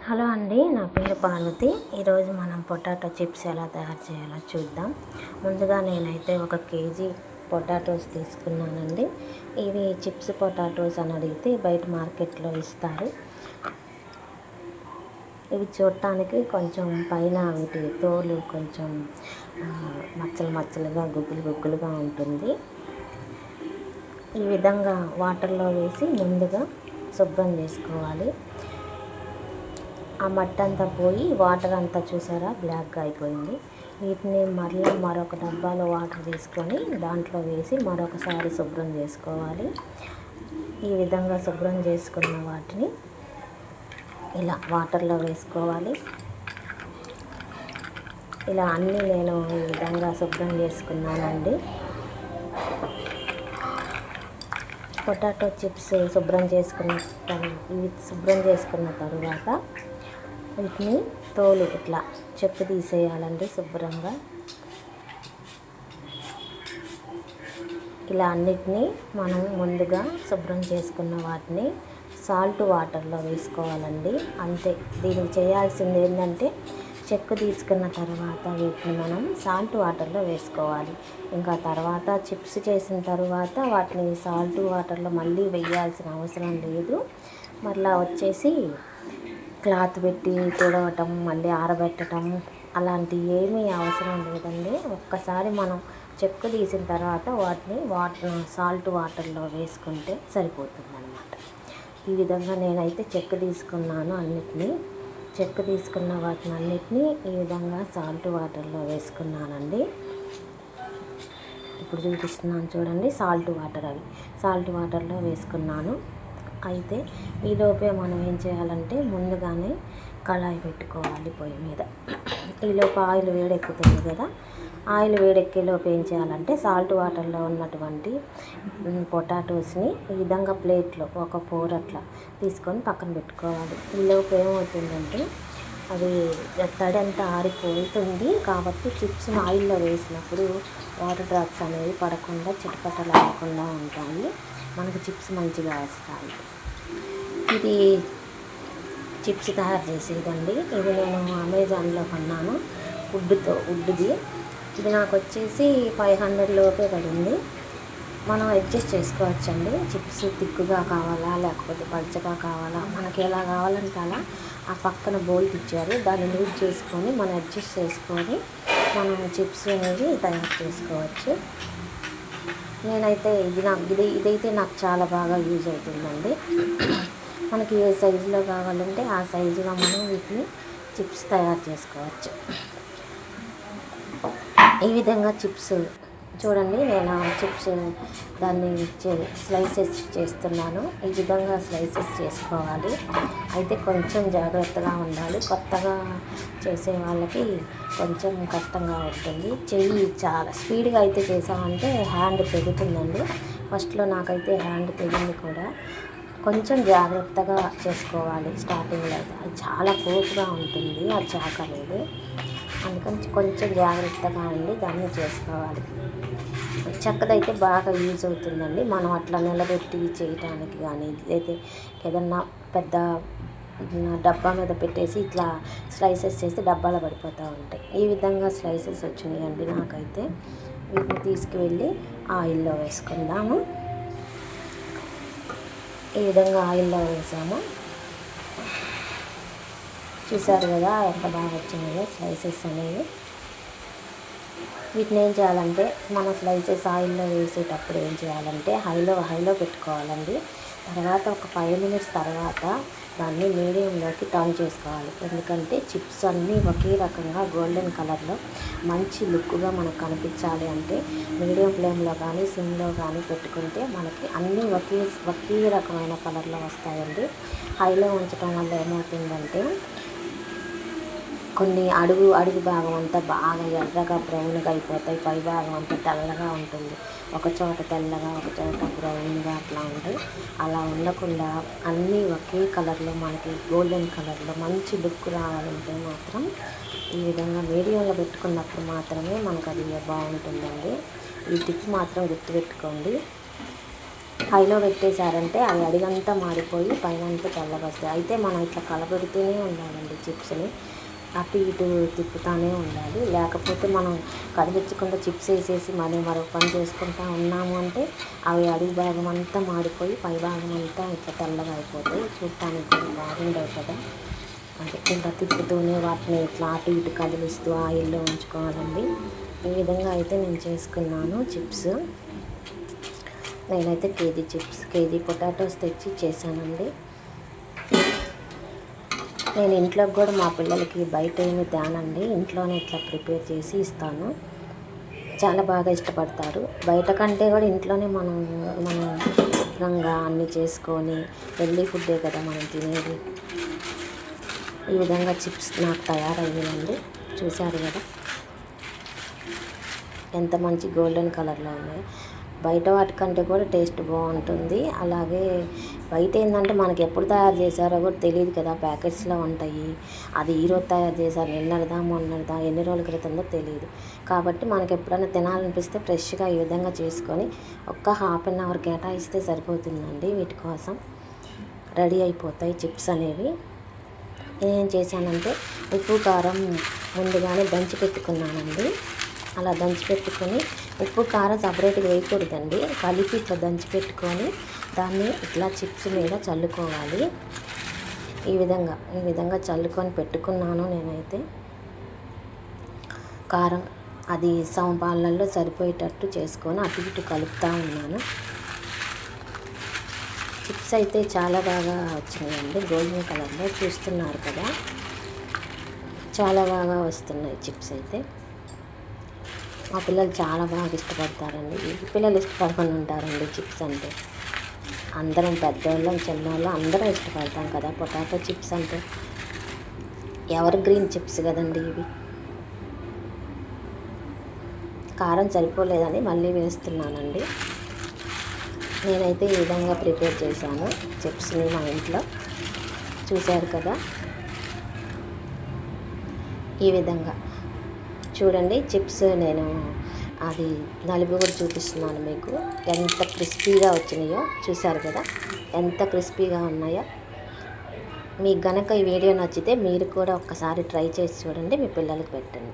Hello అండి, నా పేరు పార్వతి. ఈరోజు మనం పొటాటో చిప్స్ ఎలా తయారు చేయాలో చూద్దాం. ముందుగా నేనైతే 1 కేజీ పొటాటోస్ తీసుకున్నానండి. ఇవి చిప్స్ పొటాటోస్ అని అడిగితే బయట మార్కెట్లో ఇస్తారు. ఇవి చూడటానికి కొంచెం పైన వీటి తోలు కొంచెం మచ్చలు మచ్చలుగా గుగ్గులుగా ఉంటుంది. ఈ విధంగా వాటర్లో వేసి ముందుగా శుభ్రం చేసుకోవాలి. ఆ మట్టి అంతా పోయి వాటర్ అంతా చూసారా బ్లాక్గా అయిపోయింది. వీటిని మరొక డబ్బాలో వాటర్ తీసుకొని దాంట్లో వేసి మరొకసారి శుభ్రం చేసుకోవాలి. ఈ విధంగా శుభ్రం చేసుకున్న వాటిని ఇలా వాటర్లో వేసుకోవాలి. ఇలా అన్నీ నేను ఈ విధంగా శుభ్రం చేసుకున్నానండి. పొటాటో చిప్స్ శుభ్రం చేసుకున్న తరువాత వీటిని తోలు ఇట్లా చెక్కు తీసేయాలండి శుభ్రంగా. ఇలా అన్నిటినీ మనం ముందుగా శుభ్రం చేసుకున్న వాటిని సాల్ట్ వాటర్లో వేసుకోవాలండి. అంతే, దీనికి చేయాల్సింది ఏంటంటే చెక్కు తీసుకున్న తర్వాత వీటిని మనం సాల్ట్ వాటర్లో వేసుకోవాలి. ఇంకా తర్వాత చిప్స్ చేసిన తర్వాత వాటిని సాల్ట్ వాటర్లో మళ్ళీ వేయాల్సిన అవసరం లేదు. మళ్ళీ వచ్చేసి క్లాత్ పెట్టి తుడవటం, మళ్ళీ ఆరబెట్టడం అలాంటి ఏమీ అవసరం లేదండి. ఒక్కసారి మనం చెక్కు తీసిన తర్వాత వాటిని సాల్ట్ వాటర్లో వేసుకుంటే సరిపోతుంది అన్నమాట. ఈ విధంగా నేనైతే చెక్కు తీసుకున్న వాటిని అన్నిటినీ ఈ విధంగా సాల్ట్ వాటర్లో వేసుకున్నానండి. ఇప్పుడు చూపిస్తున్నాను చూడండి, సాల్ట్ వాటర్లో వేసుకున్నాను. అయితే ఈలోపే మనం ఏం చేయాలంటే ముందుగానే కళాయి పెట్టుకోవాలి పొయ్యి మీద. ఈలోపు ఆయిల్ వేడెక్కుతుంది కదా, ఆయిల్ వేడెక్కేలోపు ఏం చేయాలంటే సాల్ట్ వాటర్లో ఉన్నటువంటి పొటాటోస్ని ఈ విధంగా ప్లేట్లో ఒక 4 అట్లా తీసుకొని పక్కన పెట్టుకోవాలి. ఈలోపు ఏమవుతుందంటే అది తడంతా ఆరిపోతుంది కాబట్టి చిప్స్ని ఆయిల్లో వేసినప్పుడు వాటర్ డ్రాప్స్ అనేవి పడకుండా చిటపటలాడకుండా ఉంటాయి. మనకు చిప్స్ మంచిగా వస్తాయి. ఇది చిప్స్ తయారు చేసేదండి. ఇది నేను అమెజాన్లో కొన్నాను, వుడ్ది. ఇది నాకు వచ్చేసి 500 లోపే పడింది. మనం అడ్జస్ట్ చేసుకోవచ్చండి. చిప్స్ తిక్కుగా కావాలా లేకపోతే పల్చగా కావాలా, మనకి ఎలా కావాలంటే అలా. ఆ పక్కన బౌల్ ఇచ్చారు, దాన్ని లూజ్ చేసుకొని మనం అడ్జస్ట్ చేసుకొని మనం చిప్స్ అనేవి తయారు చేసుకోవచ్చు. నేనైతే ఇదైతే నాకు చాలా బాగా యూజ్ అవుతుందండి. మనకి ఏ సైజులో కావాలంటే ఆ సైజులో మనం వీటిని చిప్స్ తయారు చేసుకోవచ్చు. ఈ విధంగా చిప్స్ చూడండి, నేను చిప్స్ దాన్ని స్లైసెస్ చేస్తున్నాను. ఈ విధంగా స్లైసెస్ చేసుకోవాలి. అయితే కొంచెం జాగ్రత్తగా ఉండాలి. కొత్తగా చేసే వాళ్ళకి కొంచెం కష్టంగా ఉంటుంది. చెయ్యి చాలా స్పీడ్గా అయితే చేసామంటే హ్యాండ్ తెగుతుందండి. ఫస్ట్లో నాకైతే హ్యాండ్ తెగింది కూడా. కొంచెం జాగ్రత్తగా చేసుకోవాలి స్టార్టింగ్లో అయితే. అది చాలా పోపుగా ఉంటుంది, అది చాకలేదు. అందుకని కొంచెం జాగ్రత్తగా ఉండి దాన్ని చేసుకోవాలి. చెక్కదైతే బాగా యూజ్ అవుతుందండి. మనం అట్లా నిలబెట్టి చేయటానికి కానీ, అయితే ఏదన్నా పెద్ద డబ్బా మీద పెట్టేసి ఇట్లా స్లైసెస్ చేసి డబ్బాలో పడిపోతూ ఉంటాయి. ఈ విధంగా స్లైసెస్ వచ్చినాయండి నాకైతే. వీటిని తీసుకువెళ్ళి ఆయిల్లో వేసుకుందాము. ఈ విధంగా ఆయిల్లో వేసాము. చూసారు కదా ఎంత బాగా వచ్చినాయో స్లైసెస్ అనేవి. వీటిని ఏం చేయాలంటే మనం స్లైసెస్ ఆయిల్లో వేసేటప్పుడు ఏం చేయాలంటే హైలో పెట్టుకోవాలండి. తర్వాత ఒక 5 మినిట్స్ తర్వాత దాన్ని మీడియంలోకి టర్న్ చేసుకోవాలి. ఎందుకంటే చిప్స్ అన్నీ ఒకే రకంగా గోల్డెన్ కలర్లో మంచి లుక్గా మనకు కనిపించాలి అంటే మీడియం ఫ్లేమ్లో కానీ సిమ్లో కానీ పెట్టుకుంటే మనకి అన్నీ ఒకే రకమైన కలర్లో వస్తాయండి. హైలో ఉంచడం వల్ల ఏమవుతుందంటే కొన్ని అడుగు భాగం అంతా బాగా ఎర్రగా బ్రౌన్గా అయిపోతాయి, పై భాగం అంతా తెల్లగా ఉంటుంది. ఒక చోట తెల్లగా ఒక చోట బ్రౌన్గా అట్లా ఉంటాయి. అలా ఉండకుండా అన్నీ ఒకే కలర్లో మనకి గోల్డెన్ కలర్లో మంచి లుక్ రావాలంటే మాత్రం ఈ విధంగా మీడియంలో పెట్టుకున్నప్పుడు మాత్రమే మనకు అది బాగుంటుందండి. ఈ టిప్ మాత్రం గుర్తుపెట్టుకోండి. హైలో పెట్టేశారంటే అవి అడిగంతా మాడిపోయి పైన అంతా తెల్లగా వస్తాయి. అయితే మనం ఇట్లా కలబెడుతూనే ఉండాలండి చిప్స్ని, అటు ఇటు తిప్పుతూనే ఉండాలి. లేకపోతే మనం కదిలించకుండా చిప్స్ వేసేసి మరో పని చేసుకుంటూ ఉన్నాము అంటే అవి అడుగు భాగం అంతా మాడిపోయి పై భాగం అంతా ఇట్లా తెల్లగా అయిపోతాయి. చూడటానికి కూడా బాగుండవు కదా. అంటే ఇంకా తిప్పుతూనే వాటిని ఇట్లా అటు ఇటు కదిలిస్తూ ఆయిల్లో ఉంచుకోవాలండి. ఈ విధంగా అయితే నేను చేసుకున్నాను చిప్స్. నేనైతే కేజీ పొటాటోస్ తెచ్చి చేశానండి. నేను ఇంట్లోకి కూడా మా పిల్లలకి బయట ఏమి తేనండి, ఇంట్లోనే ఇట్లా ప్రిపేర్ చేసి ఇస్తాను. చాలా బాగా ఇష్టపడతారు. బయట కంటే కూడా ఇంట్లోనే మనం రంగా అన్నీ చేసుకొని హెల్దీ ఫుడ్డే కదా మనం తినేది. ఈ విధంగా చిప్స్ నాకు తయారయ్యాయండి. చూశారు కదా ఎంత మంచి గోల్డెన్ కలర్లో ఉన్నాయో. బయట వాటికంటే కూడా టేస్ట్ బాగుంటుంది. అలాగే బయట ఏంటంటే మనకి ఎప్పుడు తయారు చేశారో కూడా తెలియదు కదా, ప్యాకెట్స్లో ఉంటాయి. అది ఈరోజు తయారు చేశారు, మొన్నటిదా ఎన్ని రోజుల క్రితందో తెలియదు. కాబట్టి మనకి ఎప్పుడైనా తినాలనిపిస్తే ఫ్రెష్గా ఈ విధంగా చేసుకొని ఒక్క హాఫ్ అన్ అవర్ కేటాయిస్తే సరిపోతుందండి. వీటి కోసం రెడీ అయిపోతాయి చిప్స్ అనేవి. నేనేం చేశానంటే ఉప్పు కారం ముందుగానే దంచి పెట్టుకున్నానండి. అలా దంచి పెట్టుకొని, ఉప్పు కారం సపరేట్గా వేయకూడదండి, కలిపి ఇట్లా దంచి పెట్టుకొని దాన్ని ఇట్లా చిప్స్ మీద చల్లుకోవాలి. ఈ విధంగా చల్లుకొని పెట్టుకున్నాను. నేనైతే కారం అది సమపాలల్లో సరిపోయేటట్టు చేసుకొని అటు ఇటు కలుపుతూ ఉన్నాను. చిప్స్ అయితే చాలా బాగా వచ్చినాయండి, గోల్డెన్ కలర్లో చూస్తున్నారు కదా, చాలా బాగా వస్తున్నాయి చిప్స్ అయితే. మా పిల్లలు చాలా బాగా ఇష్టపడతారండి. పిల్లలు ఇష్టపడకుండా ఉంటారండి చిప్స్ అంటే. అందరం పెద్దవాళ్ళం చిన్నవాళ్ళం అందరం ఇష్టపడతాం కదా పొటాటో చిప్స్ అంటే. ఎవర్ గ్రీన్ చిప్స్ కదండి ఇవి. కారం సరిపోలేదని మళ్ళీ వేస్తున్నానండి. నేనైతే ఈ విధంగా ప్రిపేర్ చేశాను చిప్స్ని మా ఇంట్లో. చూశారు కదా, ఈ విధంగా చూడండి చిప్స్. నేను అది నలుగు కూడా చూపిస్తున్నాను మీకు, ఎంత క్రిస్పీగా వచ్చినాయో. చూశారు కదా ఎంత క్రిస్పీగా ఉన్నాయో. మీకు గనక ఈ వీడియో నచ్చితే మీరు కూడా ఒక్కసారి ట్రై చేసి చూడండి, మీ పిల్లలకి పెట్టండి.